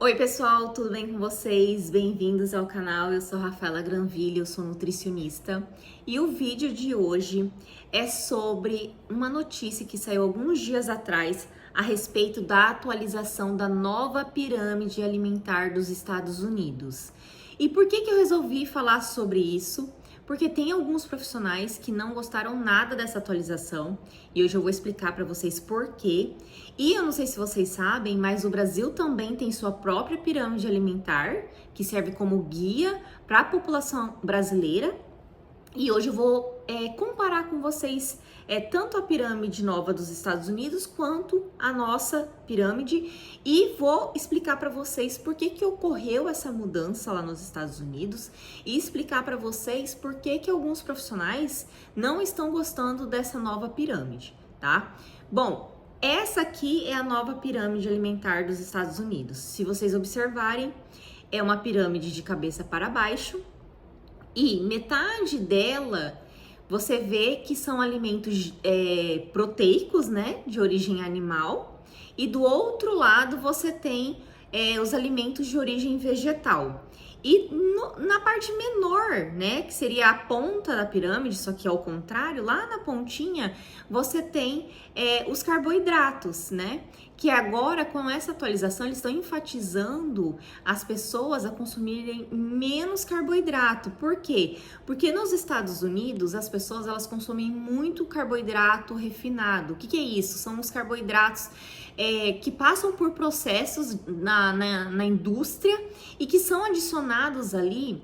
Oi pessoal, tudo bem com vocês? Bem-vindos ao canal, eu sou Rafaela Granville, eu sou nutricionista e o vídeo de hoje é sobre uma notícia que saiu alguns dias atrás a respeito da atualização da nova pirâmide alimentar dos Estados Unidos. E por que eu resolvi falar sobre isso? Porque tem alguns profissionais que não gostaram nada dessa atualização e hoje eu vou explicar para vocês por quê. E eu não sei se vocês sabem, mas o Brasil também tem sua própria pirâmide alimentar, que serve como guia para a população brasileira. E hoje eu vou comparar com vocês tanto a pirâmide nova dos Estados Unidos quanto a nossa pirâmide e vou explicar para vocês por que ocorreu essa mudança lá nos Estados Unidos e explicar para vocês por que alguns profissionais não estão gostando dessa nova pirâmide, tá? Bom, essa aqui é a nova pirâmide alimentar dos Estados Unidos. Se vocês observarem, é uma pirâmide de cabeça para baixo. E metade dela você vê que são alimentos proteicos, né, de origem animal, e do outro lado você tem os alimentos de origem vegetal. E na parte menor, né, que seria a ponta da pirâmide, só que ao contrário, lá na pontinha, você tem os carboidratos, né? Que agora, com essa atualização, eles estão enfatizando as pessoas a consumirem menos carboidrato. Por quê? Porque nos Estados Unidos, as pessoas elas consomem muito carboidrato refinado. O que é isso? São os carboidratos que passam por processos na indústria e que são adicionados ali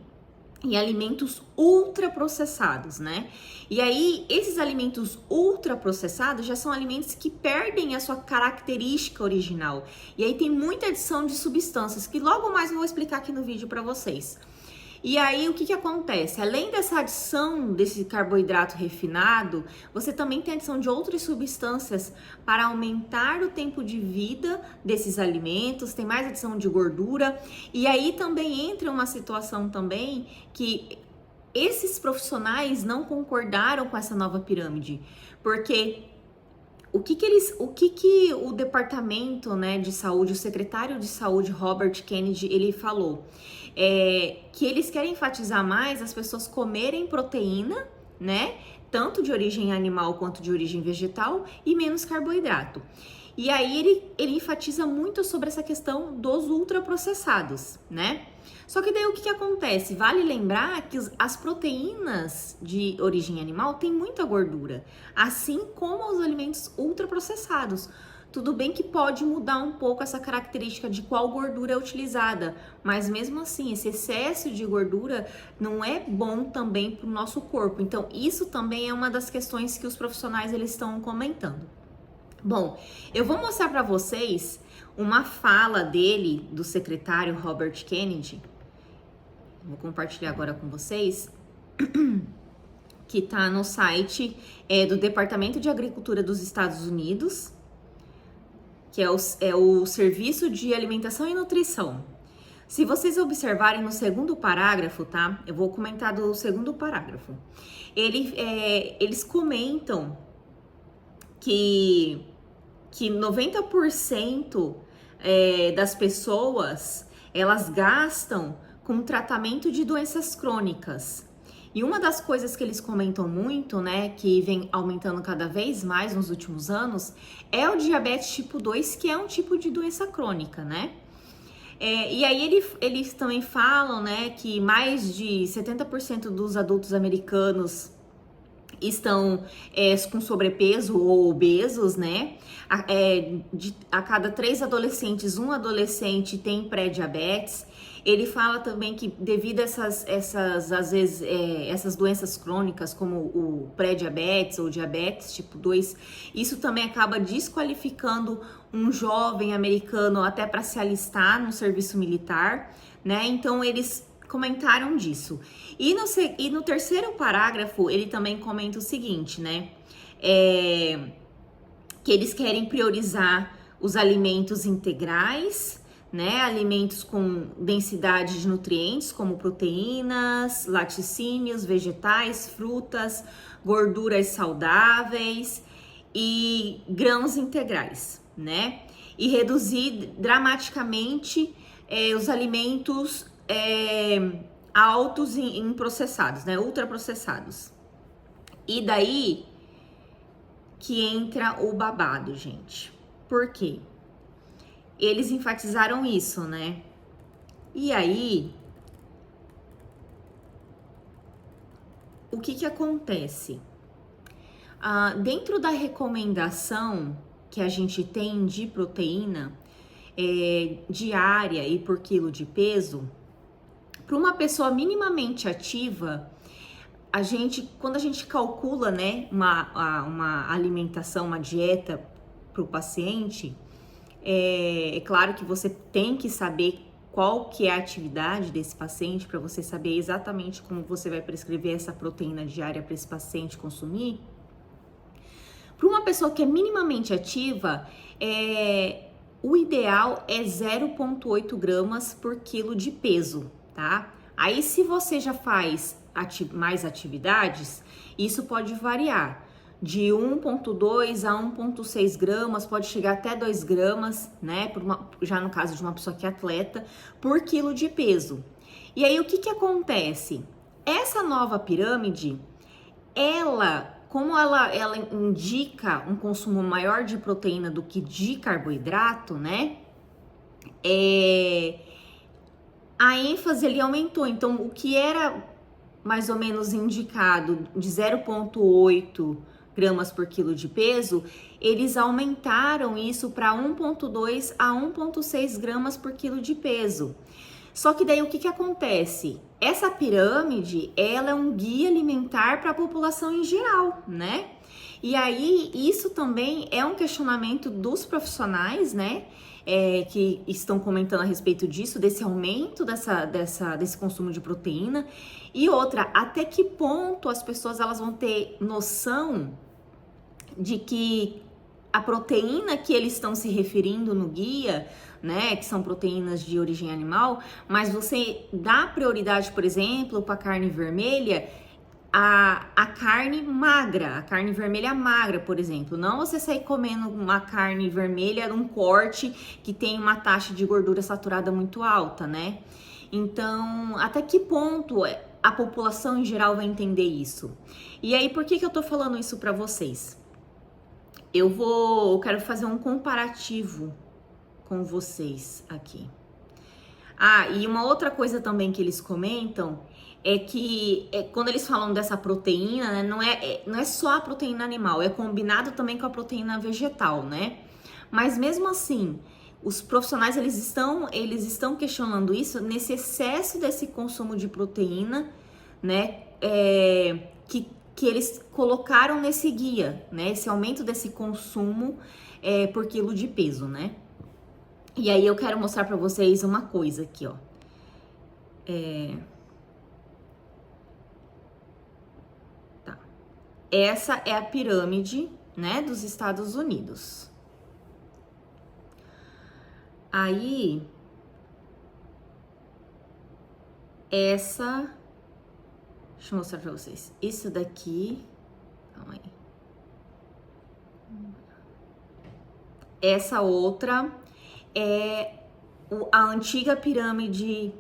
em alimentos ultraprocessados, né? E aí, esses alimentos ultraprocessados já são alimentos que perdem a sua característica original. E aí tem muita adição de substâncias que logo mais eu vou explicar aqui no vídeo para vocês. E aí, o que acontece? Além dessa adição desse carboidrato refinado, você também tem adição de outras substâncias para aumentar o tempo de vida desses alimentos, tem mais adição de gordura. E aí também entra uma situação também que esses profissionais não concordaram com essa nova pirâmide, porque o que o departamento, né, de saúde, o secretário de saúde, Robert Kennedy, ele falou que eles querem enfatizar mais as pessoas comerem proteína, né, tanto de origem animal quanto de origem vegetal e menos carboidrato. E aí ele enfatiza muito sobre essa questão dos ultraprocessados, né? Só que daí o que acontece? Vale lembrar que as proteínas de origem animal têm muita gordura, assim como os alimentos ultraprocessados. Tudo bem que pode mudar um pouco essa característica de qual gordura é utilizada, mas mesmo assim, esse excesso de gordura não é bom também para o nosso corpo. Então, isso também é uma das questões que os profissionais eles estão comentando. Bom, eu vou mostrar para vocês uma fala dele, do secretário Robert Kennedy. Vou compartilhar agora com vocês, que tá no site do Departamento de Agricultura dos Estados Unidos, que é o Serviço de Alimentação e Nutrição. Se vocês observarem no segundo parágrafo, tá? Eu vou comentar do segundo parágrafo. Eles comentam que 90% das pessoas, elas gastam com tratamento de doenças crônicas. E uma das coisas que eles comentam muito, né, que vem aumentando cada vez mais nos últimos anos, é o diabetes tipo 2, que é um tipo de doença crônica, né? E aí eles também falam, né, que mais de 70% dos adultos americanos estão com sobrepeso ou obesos, né? A cada 3 adolescentes, um adolescente tem pré-diabetes. Ele fala também que devido a essas doenças crônicas, como o pré-diabetes ou diabetes tipo 2, isso também acaba desqualificando um jovem americano até para se alistar no serviço militar, né? Então eles comentaram disso. E no terceiro parágrafo, ele também comenta o seguinte, né? Que eles querem priorizar os alimentos integrais, né? Alimentos com densidade de nutrientes, como proteínas, laticínios, vegetais, frutas, gorduras saudáveis e grãos integrais, né? E reduzir dramaticamente os alimentos altos em processados, né? Ultraprocessados. E daí que entra o babado, gente. Por quê? Eles enfatizaram isso, né? E aí, o que acontece? Dentro da recomendação que a gente tem de proteína diária e por quilo de peso, para uma pessoa minimamente ativa, quando a gente calcula, né, uma alimentação, uma dieta para o paciente, é claro que você tem que saber qual que é a atividade desse paciente para você saber exatamente como você vai prescrever essa proteína diária para esse paciente consumir. Para uma pessoa que é minimamente ativa, o ideal é 0,8 gramas por quilo de peso, tá? Aí, se você já faz mais atividades, isso pode variar de 1,2 a 1,6 gramas, pode chegar até 2 gramas, né? Já no caso de uma pessoa que é atleta, por quilo de peso. E aí, o que acontece? Essa nova pirâmide, como ela indica um consumo maior de proteína do que de carboidrato, né? A ênfase ele aumentou. Então, o que era mais ou menos indicado de 0,8 gramas por quilo de peso, eles aumentaram isso para 1,2 a 1,6 gramas por quilo de peso. Só que daí o que acontece? Essa pirâmide, ela é um guia alimentar para a população em geral, né? E aí, isso também é um questionamento dos profissionais, né? Que estão comentando a respeito disso, desse aumento desse consumo de proteína. E outra, até que ponto as pessoas elas vão ter noção de que a proteína que eles estão se referindo no guia, né, que são proteínas de origem animal, mas você dá prioridade, por exemplo, para a carne vermelha, a carne magra, a carne vermelha magra, por exemplo. Não você sair comendo uma carne vermelha, um corte que tem uma taxa de gordura saturada muito alta, né? Então, até que ponto a população em geral vai entender isso? E aí, por que eu tô falando isso para vocês? Eu quero fazer um comparativo com vocês aqui. E uma outra coisa também que eles comentam é que quando eles falam dessa proteína, né, não é só a proteína animal, é combinado também com a proteína vegetal, né? Mas mesmo assim, os profissionais eles estão questionando isso nesse excesso desse consumo de proteína, né? Que eles colocaram nesse guia, né? Esse aumento desse consumo por quilo de peso, né? E aí eu quero mostrar para vocês uma coisa aqui, ó. Tá. Essa é a pirâmide, né, dos Estados Unidos. Aí, deixa eu mostrar pra vocês. Isso daqui, calma aí. Essa outra é a antiga pirâmide,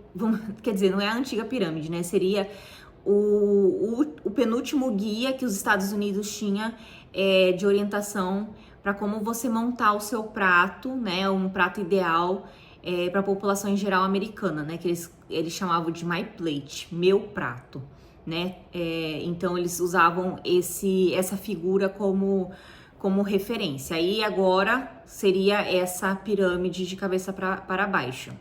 quer dizer, não é a antiga pirâmide, né? Seria o penúltimo guia que os Estados Unidos tinha de orientação para como você montar o seu prato, né? Um prato ideal para a população em geral americana, né? Que eles chamavam de My Plate, meu prato, né? Então eles usavam essa figura como referência. Aí agora seria essa pirâmide de cabeça para baixo.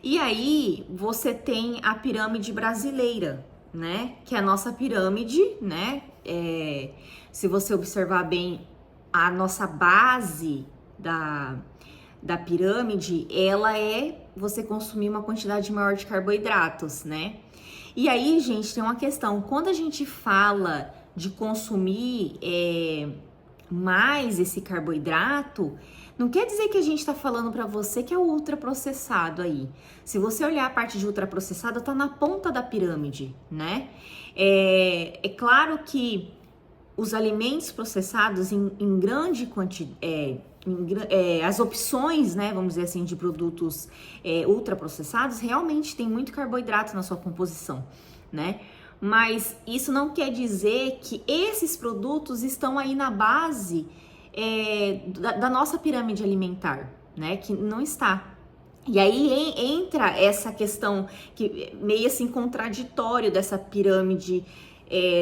E aí você tem a pirâmide brasileira, né? Que é a nossa pirâmide, né? Se você observar bem, a nossa base da pirâmide, ela é você consumir uma quantidade maior de carboidratos, né? E aí, gente, tem uma questão. Quando a gente fala de consumir mais esse carboidrato, não quer dizer que a gente tá falando para você que é ultraprocessado aí. Se você olhar a parte de ultraprocessado, tá na ponta da pirâmide, né? É claro que os alimentos processados em grande quantidade, as opções, né, vamos dizer assim, de produtos ultraprocessados realmente tem muito carboidrato na sua composição, né? Mas isso não quer dizer que esses produtos estão aí na base da nossa pirâmide alimentar, né? Que não está. E aí entra essa questão que meio assim contraditório dessa pirâmide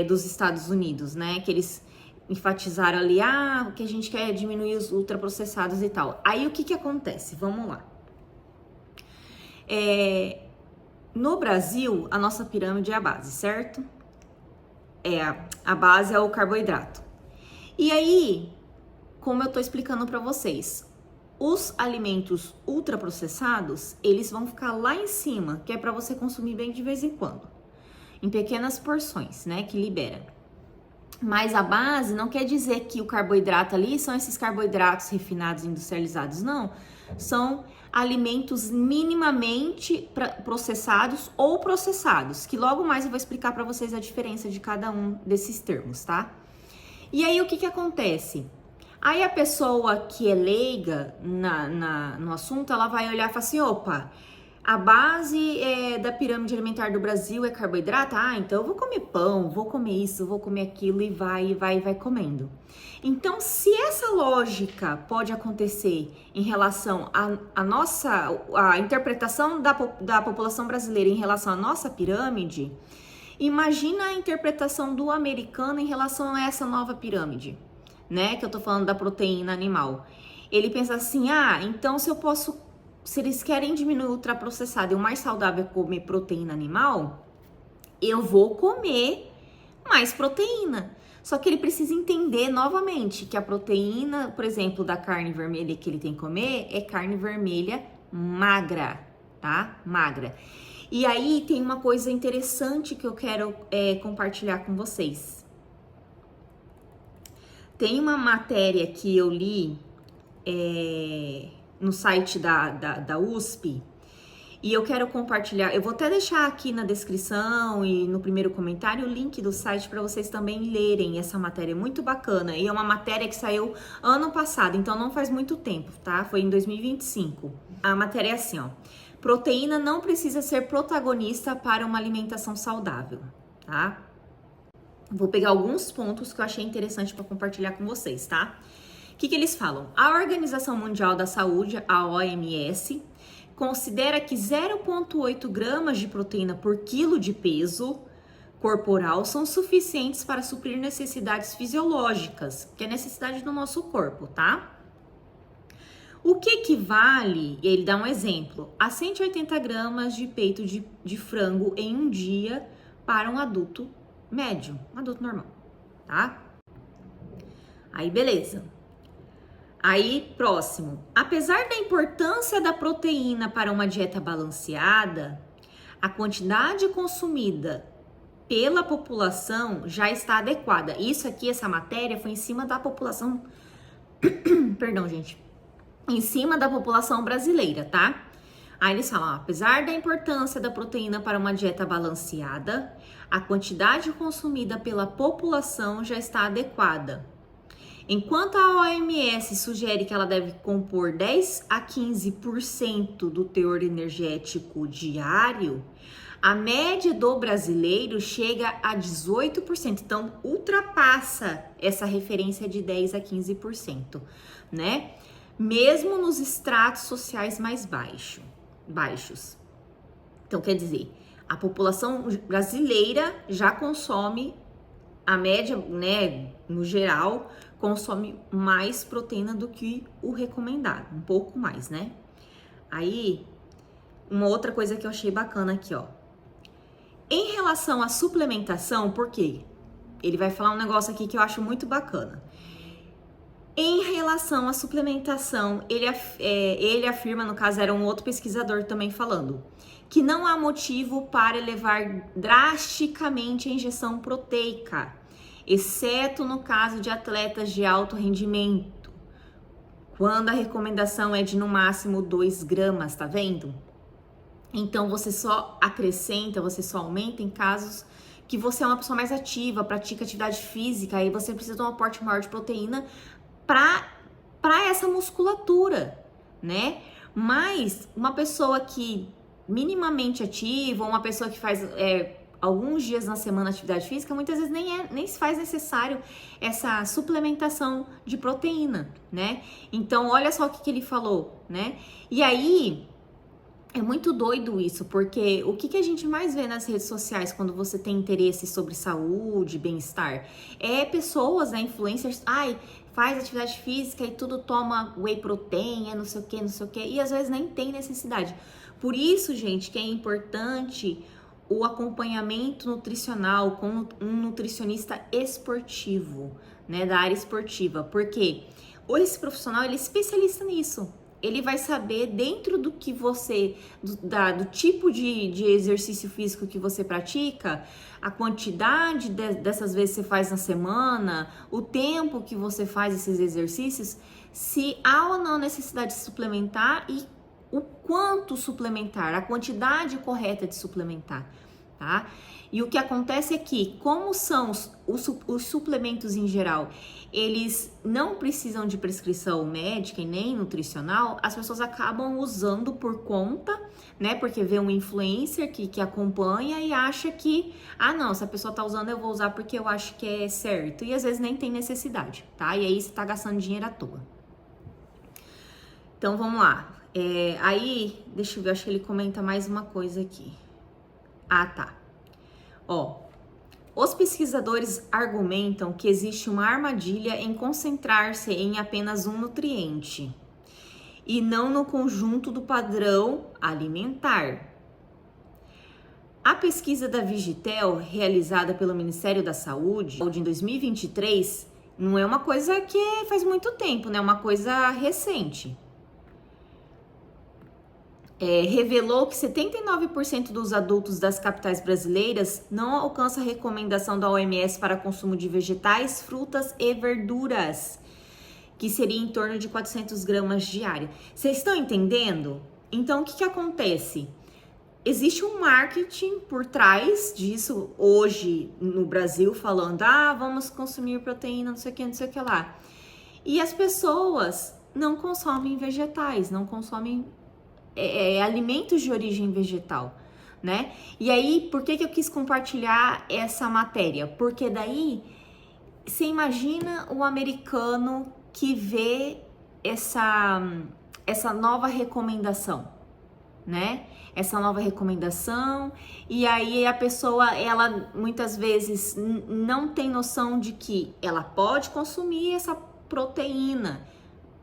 dos Estados Unidos, né? Que eles enfatizaram ali, o que a gente quer é diminuir os ultraprocessados e tal. Aí o que acontece? Vamos lá. No Brasil, a nossa pirâmide é a base, certo? A base é o carboidrato. E aí, como eu tô explicando para vocês, os alimentos ultraprocessados, eles vão ficar lá em cima, que é para você consumir bem de vez em quando, em pequenas porções, né, que libera. Mas a base não quer dizer que o carboidrato ali são esses carboidratos refinados industrializados, não. São alimentos minimamente processados ou processados, que logo mais eu vou explicar para vocês a diferença de cada um desses termos, tá? E aí o que acontece? Aí a pessoa que é leiga no assunto, ela vai olhar e falar assim, opa, a base da pirâmide alimentar do Brasil é carboidrato? Ah, então eu vou comer pão, vou comer isso, vou comer aquilo e vai comendo. Então, se essa lógica pode acontecer em relação à interpretação da população brasileira em relação à nossa pirâmide, imagina a interpretação do americano em relação a essa nova pirâmide, né? Que eu tô falando da proteína animal. Ele pensa assim, então se eles querem diminuir o ultraprocessado e o mais saudável é comer proteína animal, eu vou comer mais proteína. Só que ele precisa entender novamente que a proteína, por exemplo, da carne vermelha que ele tem que comer é carne vermelha magra, tá? Magra. E aí tem uma coisa interessante que eu quero compartilhar com vocês. Tem uma matéria que eu li no site da USP e eu quero compartilhar. Eu vou até deixar aqui na descrição e no primeiro comentário o link do site para vocês também lerem essa matéria, muito bacana. E é uma matéria que saiu ano passado, então não faz muito tempo, tá? Foi em 2025. A matéria é assim, ó. Proteína não precisa ser protagonista para uma alimentação saudável, tá? Vou pegar alguns pontos que eu achei interessante para compartilhar com vocês, tá? O que eles falam? A Organização Mundial da Saúde, a OMS, considera que 0,8 gramas de proteína por quilo de peso corporal são suficientes para suprir necessidades fisiológicas, que é a necessidade do nosso corpo, tá? O que equivale, ele dá um exemplo, a 180 gramas de peito de frango em um dia para um adulto médio, um adulto normal, tá? Aí, beleza. Aí, próximo. Apesar da importância da proteína para uma dieta balanceada, a quantidade consumida pela população já está adequada. Isso aqui, essa matéria, foi em cima da população... Perdão, gente. Em cima da população brasileira, tá? Aí eles falam, apesar da importância da proteína para uma dieta balanceada, a quantidade consumida pela população já está adequada. Enquanto a OMS sugere que ela deve compor 10 a 15% do teor energético diário, a média do brasileiro chega a 18%. Então, ultrapassa essa referência de 10 a 15%, né? Mesmo nos estratos sociais mais baixos. Então, quer dizer, a população brasileira já consome, a média, né, no geral, consome mais proteína do que o recomendado, um pouco mais, né? Aí, uma outra coisa que eu achei bacana aqui, ó. Em relação à suplementação, por quê? Ele vai falar um negócio aqui que eu acho muito bacana. Em relação à suplementação, ele afirma, no caso era um outro pesquisador também falando, que não há motivo para elevar drasticamente a injeção proteica, exceto no caso de atletas de alto rendimento, quando a recomendação é de no máximo 2 gramas, tá vendo? Então você só acrescenta, você só aumenta em casos que você é uma pessoa mais ativa, pratica atividade física, aí você precisa de um aporte maior de proteína para para essa musculatura, né? Mas uma pessoa que minimamente ativa, uma pessoa que faz alguns dias na semana atividade física, muitas vezes nem se faz necessário essa suplementação de proteína, né? Então, olha só o que ele falou, né? E aí, é muito doido isso, porque o que a gente mais vê nas redes sociais quando você tem interesse sobre saúde, bem-estar, é pessoas, né, influencers, faz atividade física e tudo toma whey protein, não sei o que, não sei o que, e às vezes nem tem necessidade. Por isso, gente, que é importante o acompanhamento nutricional com um nutricionista esportivo, né, da área esportiva, porque esse profissional, ele é especialista nisso. Ele vai saber dentro do que você, do tipo de exercício físico que você pratica, a quantidade dessas vezes que você faz na semana, o tempo que você faz esses exercícios, se há ou não necessidade de suplementar e o quanto suplementar, a quantidade correta de suplementar, tá? E o que acontece é que, como são os suplementos em geral, eles não precisam de prescrição médica e nem nutricional, as pessoas acabam usando por conta, né? Porque vê um influencer que acompanha e acha que, não, se a pessoa tá usando, eu vou usar porque eu acho que é certo. E às vezes nem tem necessidade, tá? E aí você tá gastando dinheiro à toa. Então vamos lá. Aí, deixa eu ver, acho que ele comenta mais uma coisa aqui. Tá. Os pesquisadores argumentam que existe uma armadilha em concentrar-se em apenas um nutriente e não no conjunto do padrão alimentar. A pesquisa da Vigitel, realizada pelo Ministério da Saúde em 2023, não é uma coisa que faz muito tempo, né? É uma coisa recente. Revelou que 79% dos adultos das capitais brasileiras não alcança a recomendação da OMS para consumo de vegetais, frutas e verduras, que seria em torno de 400 gramas diário. Vocês estão entendendo? Então, o que acontece? Existe um marketing por trás disso hoje no Brasil, falando, vamos consumir proteína, não sei o que lá. E as pessoas não consomem vegetais, não consomem alimentos de origem vegetal, né? E aí, por que eu quis compartilhar essa matéria? Porque daí, você imagina o americano que vê essa nova recomendação, né? Essa nova recomendação, e aí a pessoa, ela muitas vezes não tem noção de que ela pode consumir essa proteína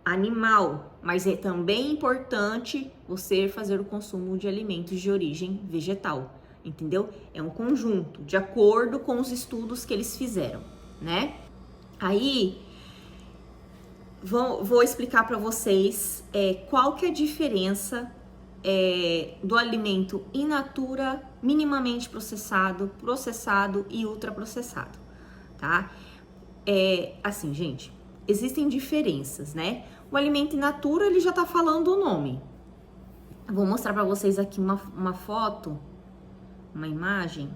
animal, mas é também importante você fazer o consumo de alimentos de origem vegetal, entendeu? É um conjunto, de acordo com os estudos que eles fizeram, né? Aí, vou explicar para vocês qual que é a diferença do alimento in natura, minimamente processado, processado e ultraprocessado, tá? Assim, gente, existem diferenças, né? O alimento in natura, ele já tá falando o nome. Eu vou mostrar para vocês aqui uma foto, uma imagem.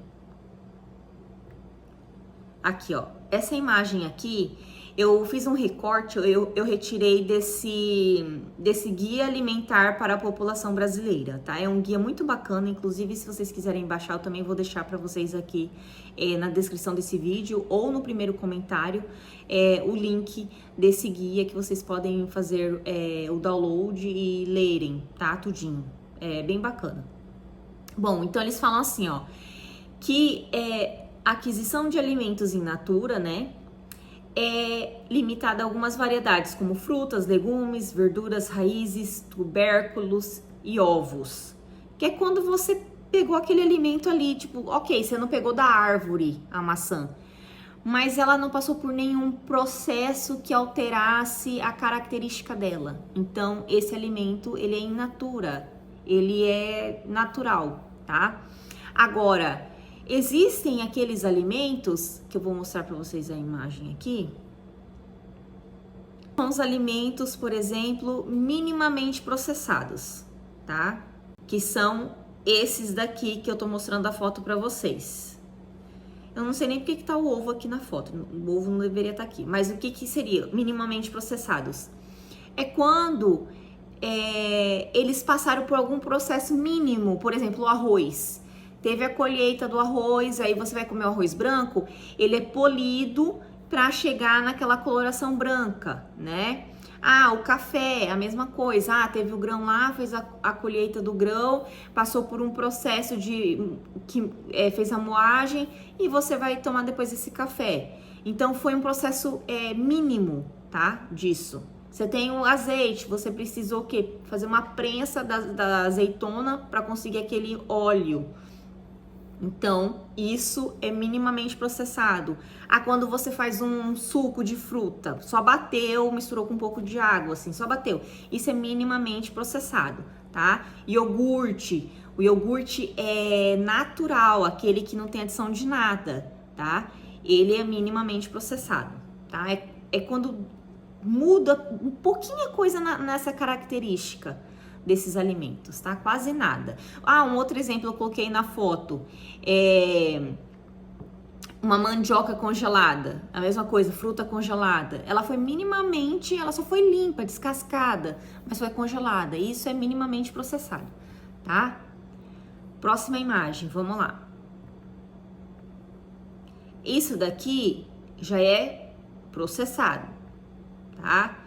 Aqui, essa imagem aqui, eu fiz um recorte, eu retirei desse guia alimentar para a população brasileira, tá? É um guia muito bacana, inclusive se vocês quiserem baixar, eu também vou deixar para vocês aqui na descrição desse vídeo ou no primeiro comentário o link desse guia que vocês podem fazer o download e lerem, tá? Tudinho. É bem bacana. Bom, então eles falam assim, que a aquisição de alimentos in natura, né? É limitada a algumas variedades, como frutas, legumes, verduras, raízes, tubérculos e ovos. Que é quando você pegou aquele alimento ali, tipo, ok, você não pegou da árvore a maçã, mas ela não passou por nenhum processo que alterasse a característica dela. Então, esse alimento, ele é in natura, ele é natural, tá? Agora, existem aqueles alimentos, que eu vou mostrar para vocês a imagem aqui. São os alimentos, por exemplo, minimamente processados, tá? Que são esses daqui que eu tô mostrando a foto para vocês. Eu não sei nem porque que tá o ovo aqui na foto, o ovo não deveria estar aqui. Mas o que seria minimamente processados? é quando eles passaram por algum processo mínimo, por exemplo, o arroz. Teve a colheita do arroz, aí você vai comer o arroz branco, ele é polido para chegar naquela coloração branca, né? Ah, o café, a mesma coisa. Ah, teve o grão lá, fez a colheita do grão, passou por um processo que fez a moagem e você vai tomar depois esse café. Então foi um processo mínimo, tá? Disso. Você tem o azeite, você precisou o quê? Fazer uma prensa da azeitona para conseguir aquele óleo. Então, isso é minimamente processado. Ah, quando você faz um suco de fruta, só bateu, misturou com um pouco de água, assim, só bateu. Isso é minimamente processado, tá? Iogurte. O iogurte é natural, aquele que não tem adição de nada, tá? Ele é minimamente processado, tá? É quando muda um pouquinho a coisa nessa característica desses alimentos, tá? Quase nada. Ah, um outro exemplo eu coloquei na foto. Uma mandioca congelada. A mesma coisa, fruta congelada. Ela foi minimamente, ela só foi limpa, descascada, mas foi congelada. Isso é minimamente processado, tá? Próxima imagem, vamos lá. Isso daqui já é processado, tá?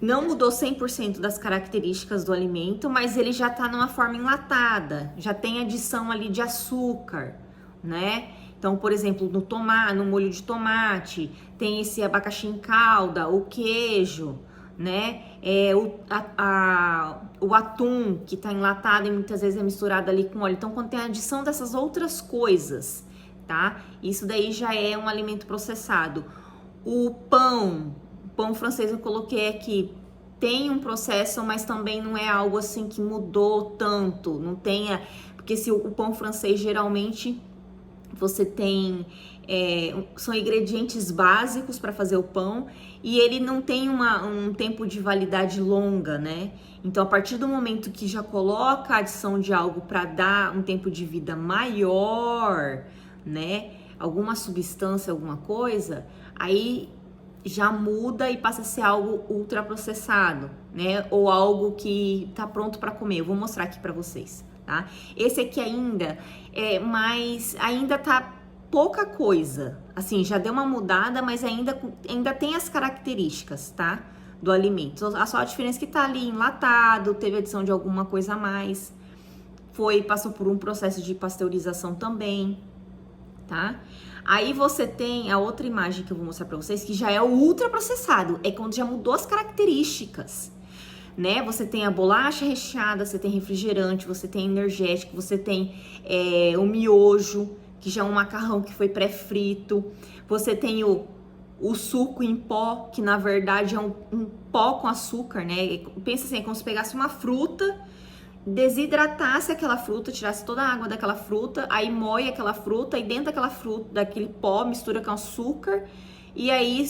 Não mudou 100% das características do alimento, mas ele já tá numa forma enlatada, já tem adição ali de açúcar, né? Então, por exemplo, no molho de tomate, tem esse abacaxi em calda, o queijo, né? O atum, que tá enlatado e muitas vezes é misturado ali com óleo. Então, quando tem a adição dessas outras coisas, tá? Isso daí já é um alimento processado. O pão francês eu coloquei aqui, tem um processo, mas também não é algo assim que mudou tanto, não tenha, porque se o pão francês geralmente você tem, são ingredientes básicos para fazer o pão e ele não tem um tempo de validade longa, né? Então, a partir do momento que já coloca a adição de algo para dar um tempo de vida maior, né? Alguma substância, alguma coisa, aí já muda e passa a ser algo ultraprocessado, né? Ou algo que tá pronto para comer. Eu vou mostrar aqui para vocês, tá? Esse aqui ainda ainda tá pouca coisa. Assim, já deu uma mudada, mas ainda tem as características, tá? Do alimento. Só a diferença é que tá ali enlatado, teve adição de alguma coisa a mais. Passou por um processo de pasteurização também, tá? Aí você tem a outra imagem que eu vou mostrar pra vocês, que já é o ultraprocessado, é quando já mudou as características, né? Você tem a bolacha recheada, você tem refrigerante, você tem energético, você tem o miojo, que já é um macarrão que foi pré-frito, você tem o suco em pó, que na verdade é um pó com açúcar, né? Pensa assim, é como se pegasse uma fruta, desidratasse aquela fruta, tirasse toda a água daquela fruta, aí moe aquela fruta e dentro daquela fruta, daquele pó, mistura com açúcar e aí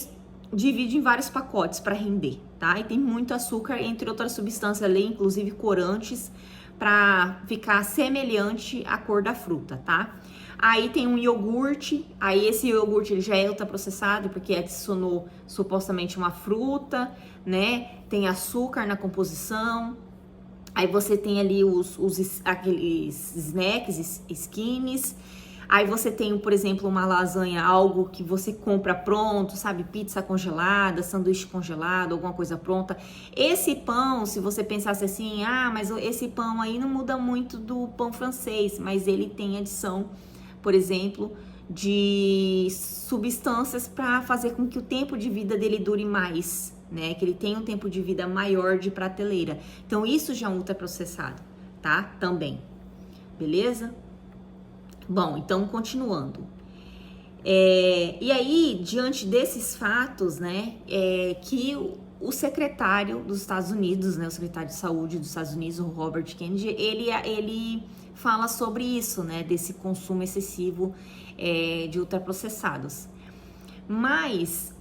divide em vários pacotes para render, tá? E tem muito açúcar, entre outras substâncias ali, inclusive corantes, para ficar semelhante à cor da fruta, tá? Aí tem um iogurte, aí esse iogurte ele já é ultraprocessado porque adicionou supostamente uma fruta, né? Tem açúcar na composição. Aí você tem ali aqueles snacks, skinnies. Aí você tem, por exemplo, uma lasanha, algo que você compra pronto, sabe? Pizza congelada, sanduíche congelado, alguma coisa pronta. Esse pão, se você pensasse assim, mas esse pão aí não muda muito do pão francês, mas ele tem adição, por exemplo, de substâncias para fazer com que o tempo de vida dele dure mais, né? Que ele tenha um tempo de vida maior de prateleira. Então, isso já é um ultraprocessado, tá? Também. Beleza? Bom, então, continuando. E aí, diante desses fatos, né, que o secretário dos Estados Unidos, né, o secretário de saúde dos Estados Unidos, o Robert Kennedy, ele fala sobre isso, né, desse consumo excessivo de ultraprocessados. Mas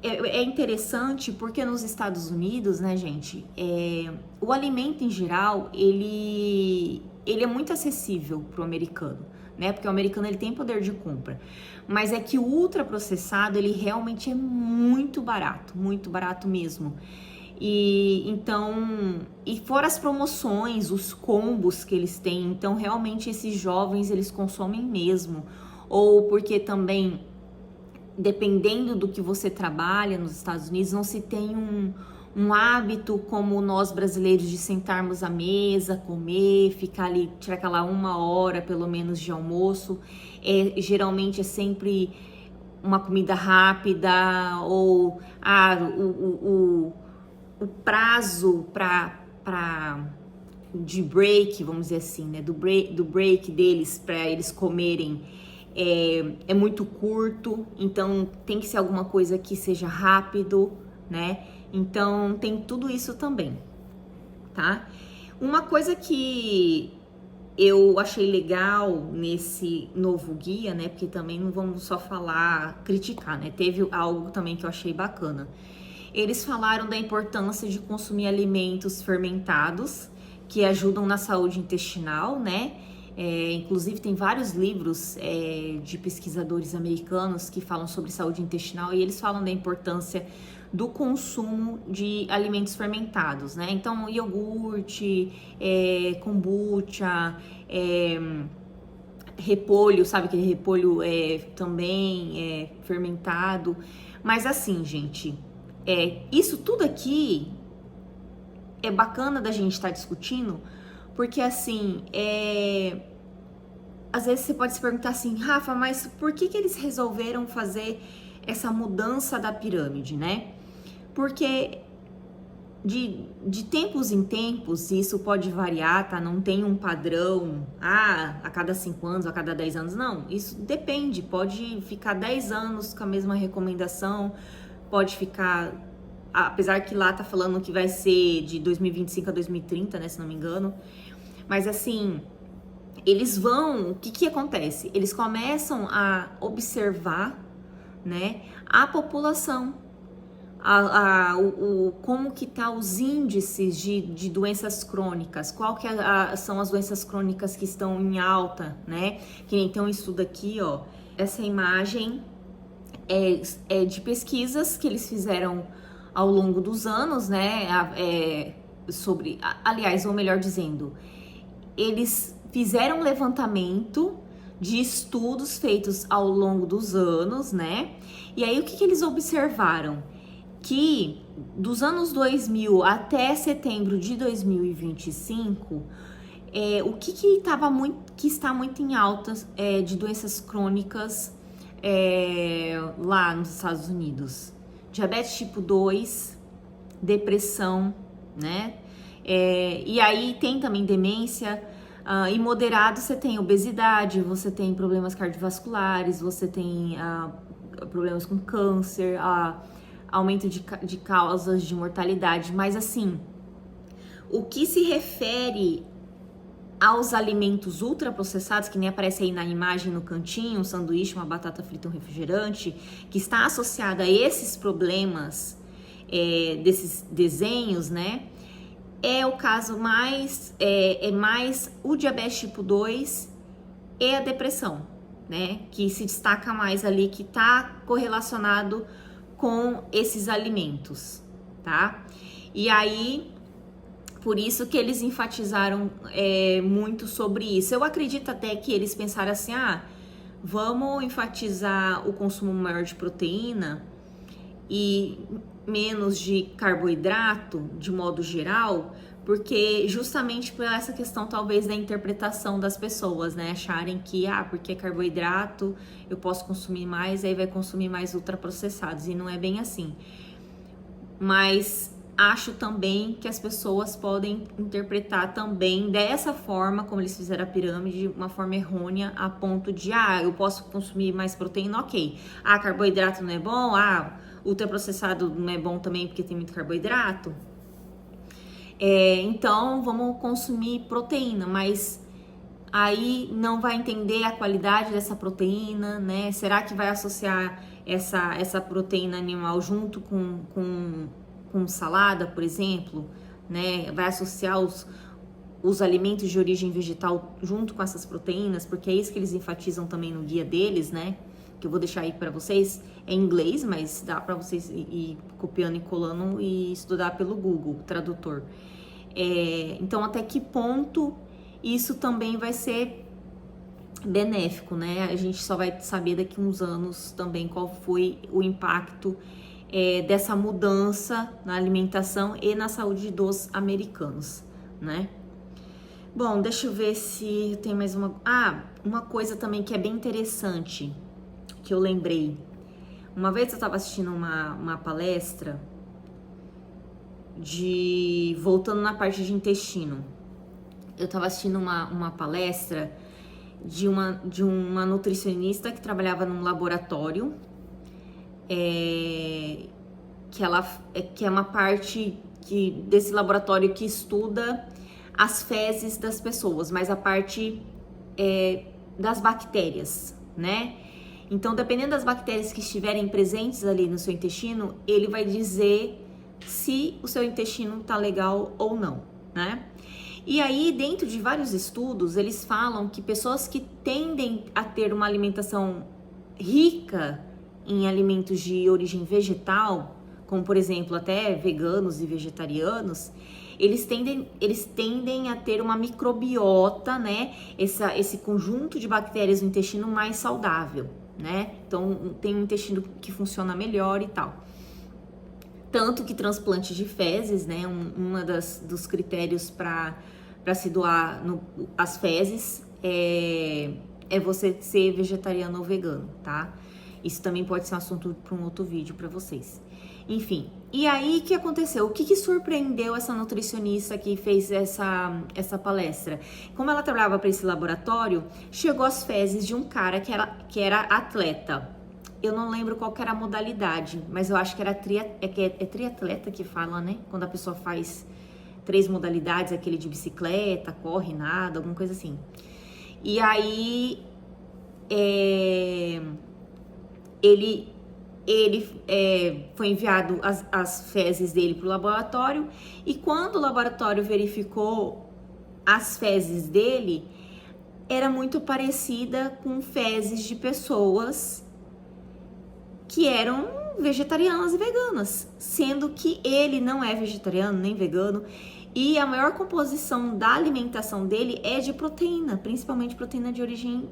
é interessante porque nos Estados Unidos, né, gente, o alimento em geral, ele é muito acessível pro americano, né, porque o americano ele tem poder de compra, mas é que o ultraprocessado, ele realmente é muito barato mesmo. E então, e fora as promoções, os combos que eles têm, então realmente esses jovens eles consomem mesmo. Ou porque também, dependendo do que você trabalha nos Estados Unidos, não se tem um hábito como nós brasileiros de sentarmos à mesa, comer, ficar ali, tirar aquela 1 hora pelo menos de almoço. Geralmente é sempre uma comida rápida ou o prazo de break, vamos dizer assim, né, do break deles para eles comerem é muito curto, então tem que ser alguma coisa que seja rápido, né? Então tem tudo isso também, tá? Uma coisa que eu achei legal nesse novo guia, né? Porque também não vamos só falar, criticar, né? Teve algo também que eu achei bacana. Eles falaram da importância de consumir alimentos fermentados que ajudam na saúde intestinal, né? Inclusive tem vários livros de pesquisadores americanos que falam sobre saúde intestinal e eles falam da importância do consumo de alimentos fermentados, né? Então, iogurte, kombucha, repolho, sabe aquele repolho também fermentado. Mas assim, gente, isso tudo aqui é bacana da gente estar discutindo, porque assim, às vezes você pode se perguntar assim, Rafa, mas por que eles resolveram fazer essa mudança da pirâmide, né? Porque de tempos em tempos, isso pode variar, tá? Não tem um padrão, a cada 5 anos, a cada 10 anos, não. Isso depende, pode ficar 10 anos com a mesma recomendação, pode ficar, apesar que lá tá falando que vai ser de 2025 a 2030, né, se não me engano. Mas assim, eles vão, o que acontece? Eles começam a observar, né, a população, como que tá os índices de doenças crônicas, qual que são as doenças crônicas que estão em alta, né? Que nem tem um estudo aqui, ó, essa imagem é de pesquisas que eles fizeram ao longo dos anos, né? Aliás, ou melhor dizendo, eles fizeram um levantamento de estudos feitos ao longo dos anos, né? E aí o que eles observaram? Que dos anos 2000 até setembro de 2025, o que está muito em alta de doenças crônicas lá nos Estados Unidos? Diabetes tipo 2, depressão, né? E aí tem também demência. E moderado você tem obesidade, você tem problemas cardiovasculares, você tem problemas com câncer, aumento de causas de mortalidade. Mas assim, o que se refere aos alimentos ultraprocessados, que nem aparece aí na imagem no cantinho, um sanduíche, uma batata frita, um refrigerante, que está associado a esses problemas desses desenhos, né? É o caso mais o diabetes tipo 2 e a depressão, né? Que se destaca mais ali, que está correlacionado com esses alimentos, tá? E aí, por isso que eles enfatizaram muito sobre isso. Eu acredito até que eles pensaram assim, vamos enfatizar o consumo maior de proteína e menos de carboidrato, de modo geral, porque justamente por essa questão talvez da interpretação das pessoas, né, acharem que, porque é carboidrato, eu posso consumir mais, aí vai consumir mais ultraprocessados, e não é bem assim. Mas acho também que as pessoas podem interpretar também dessa forma, como eles fizeram a pirâmide, de uma forma errônea, a ponto de, eu posso consumir mais proteína, ok. Carboidrato não é bom, ultraprocessado não é bom também porque tem muito carboidrato. Então vamos consumir proteína, mas aí não vai entender a qualidade dessa proteína, né? Será que vai associar essa proteína animal junto com salada, por exemplo, né? Vai associar os alimentos de origem vegetal junto com essas proteínas, porque é isso que eles enfatizam também no guia deles, né? que eu vou deixar aí para vocês, é em inglês, mas dá para vocês ir copiando e colando e estudar pelo Google Tradutor. Então, até que ponto isso também vai ser benéfico, né? A gente só vai saber daqui a uns anos também qual foi o impacto dessa mudança na alimentação e na saúde dos americanos, né? Bom, deixa eu ver se tem mais uma... uma coisa também que é bem interessante, que eu lembrei. Uma vez eu estava assistindo uma palestra voltando na parte de intestino. Eu estava assistindo uma palestra de uma nutricionista que trabalhava num laboratório, que é uma parte desse laboratório que estuda as fezes das pessoas, mas a parte das bactérias, né? Então, dependendo das bactérias que estiverem presentes ali no seu intestino, ele vai dizer se o seu intestino tá legal ou não, né? E aí, dentro de vários estudos, eles falam que pessoas que tendem a ter uma alimentação rica em alimentos de origem vegetal, como por exemplo até veganos e vegetarianos, eles tendem a ter uma microbiota, né? Esse conjunto de bactérias no intestino mais saudável, né? Então tem um intestino que funciona melhor e tal. Tanto que transplante de fezes, né? Dos critérios para se doar as fezes é você ser vegetariano ou vegano, tá? Isso também pode ser um assunto para um outro vídeo para vocês. Enfim, e aí o que aconteceu? O que surpreendeu essa nutricionista que fez essa palestra? Como ela trabalhava para esse laboratório, chegou as fezes de um cara que era atleta. Eu não lembro qual que era a modalidade, mas eu acho que era triatleta que fala, né? Quando a pessoa faz 3 modalidades, aquele de bicicleta, corre, nada, alguma coisa assim. E aí, ele foi enviado as fezes dele para o laboratório, e quando o laboratório verificou as fezes dele, era muito parecida com fezes de pessoas que eram vegetarianas e veganas, sendo que ele não é vegetariano nem vegano, e a maior composição da alimentação dele é de proteína, principalmente proteína de origem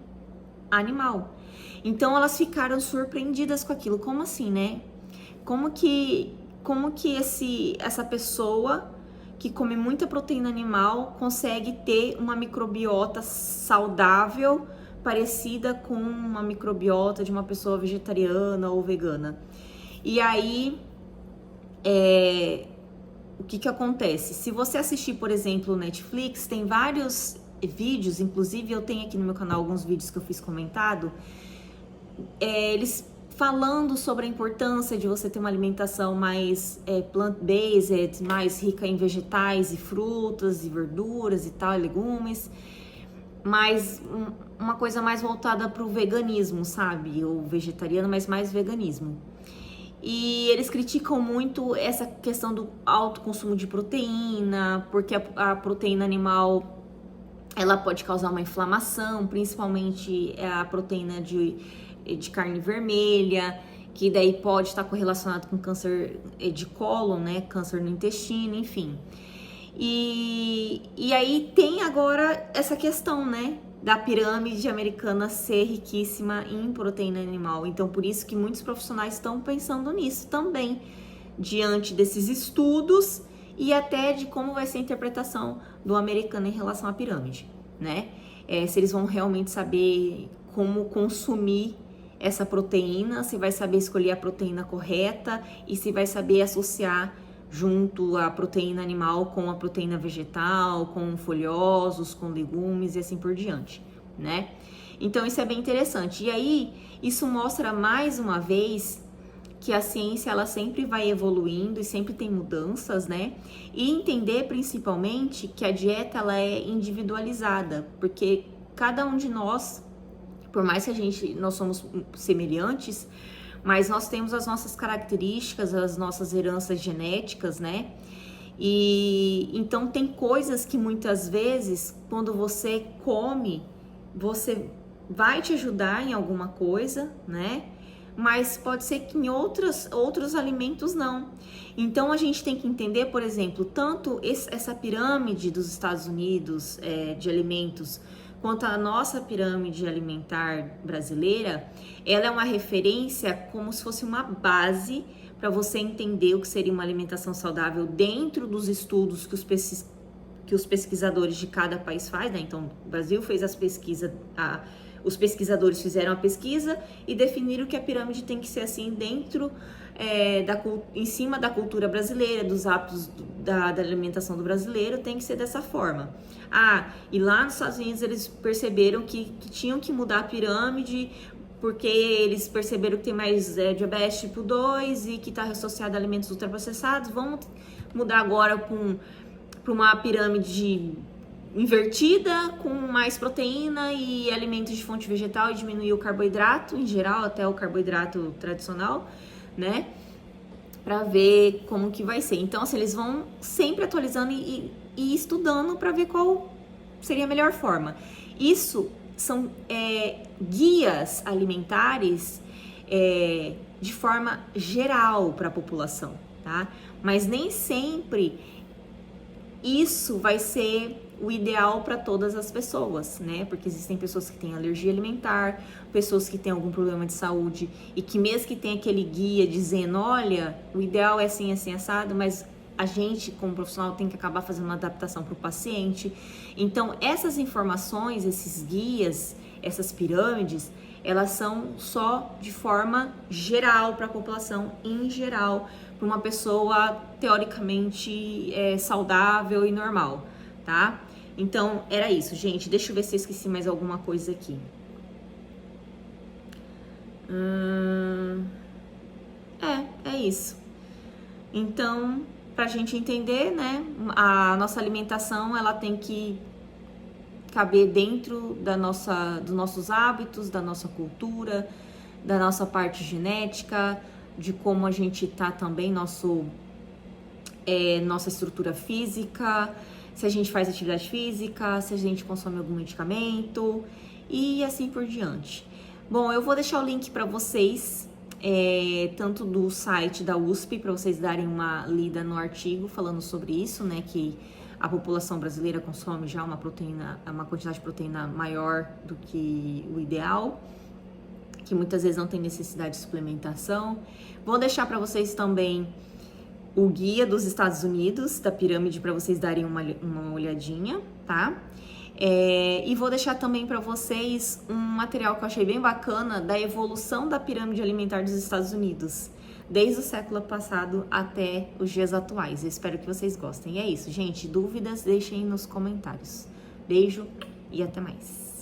animal. Então elas ficaram surpreendidas com aquilo. Como assim, né? Como que essa pessoa que come muita proteína animal consegue ter uma microbiota saudável parecida com uma microbiota de uma pessoa vegetariana ou vegana? E aí, o que acontece? Se você assistir, por exemplo, no Netflix, tem vários vídeos, inclusive eu tenho aqui no meu canal alguns vídeos que eu fiz comentado, eles falando sobre a importância de você ter uma alimentação mais plant-based, mais rica em vegetais e frutas e verduras e tal, e legumes, mas uma coisa mais voltada para o veganismo, sabe? O vegetariano, mas mais veganismo. E eles criticam muito essa questão do alto consumo de proteína, porque a proteína animal ela pode causar uma inflamação, principalmente a proteína de carne vermelha, que daí pode estar correlacionado com câncer de cólon, né? Câncer no intestino, enfim. E aí tem agora essa questão, né? Da pirâmide americana ser riquíssima em proteína animal. Então, por isso que muitos profissionais estão pensando nisso também, diante desses estudos e até de como vai ser a interpretação do americano em relação à pirâmide, né? Se eles vão realmente saber como consumir essa proteína, se vai saber escolher a proteína correta e se vai saber associar junto a proteína animal com a proteína vegetal, com folhosos, com legumes e assim por diante, né? Então isso é bem interessante. E aí isso mostra mais uma vez que a ciência ela sempre vai evoluindo e sempre tem mudanças, né? E entender principalmente que a dieta ela é individualizada, porque cada um de nós, por mais que nós somos semelhantes, mas nós temos as nossas características, as nossas heranças genéticas, né? E então tem coisas que muitas vezes, quando você come, você vai te ajudar em alguma coisa, né? Mas pode ser que em outros alimentos não. Então a gente tem que entender, por exemplo, tanto essa pirâmide dos Estados Unidos de alimentos, quanto a nossa pirâmide alimentar brasileira, ela é uma referência como se fosse uma base para você entender o que seria uma alimentação saudável dentro dos estudos que os pesquisadores de cada país fazem, né? Então, o Brasil fez as pesquisas, os pesquisadores fizeram a pesquisa e definiram que a pirâmide tem que ser assim dentro, em cima da cultura brasileira, dos hábitos da alimentação do brasileiro, tem que ser dessa forma. E lá nos Estados Unidos eles perceberam que tinham que mudar a pirâmide, porque eles perceberam que tem mais diabetes tipo 2 e que está associado a alimentos ultraprocessados. Vamos mudar agora para uma pirâmide invertida, com mais proteína e alimentos de fonte vegetal, e diminuir o carboidrato em geral, até o carboidrato tradicional, né? Para ver como que vai ser. Então, assim, eles vão sempre atualizando e estudando para ver qual seria a melhor forma. Isso são guias alimentares de forma geral para a população, tá? Mas nem sempre isso vai ser o ideal para todas as pessoas, né? Porque existem pessoas que têm alergia alimentar, pessoas que têm algum problema de saúde e que mesmo que tenha aquele guia dizendo, olha, o ideal é assim, assim, assado, mas a gente, como profissional, tem que acabar fazendo uma adaptação para o paciente. Então, essas informações, esses guias, essas pirâmides, elas são só de forma geral para a população em geral, para uma pessoa teoricamente saudável e normal, tá? Então, era isso, gente. Deixa eu ver se eu esqueci mais alguma coisa aqui. É isso. Então, pra gente entender, né, a nossa alimentação, ela tem que caber dentro dos nossos hábitos, da nossa cultura, da nossa parte genética, de como a gente tá também, nossa estrutura física, se a gente faz atividade física, se a gente consome algum medicamento e assim por diante. Bom, eu vou deixar o link para vocês, tanto do site da USP, para vocês darem uma lida no artigo falando sobre isso, né, que a população brasileira consome já uma quantidade de proteína maior do que o ideal, que muitas vezes não tem necessidade de suplementação. Vou deixar para vocês também o guia dos Estados Unidos, da pirâmide, para vocês darem uma olhadinha, tá? E vou deixar também para vocês um material que eu achei bem bacana da evolução da pirâmide alimentar dos Estados Unidos, desde o século passado até os dias atuais. Eu espero que vocês gostem. E é isso, gente. Dúvidas, deixem nos comentários. Beijo e até mais.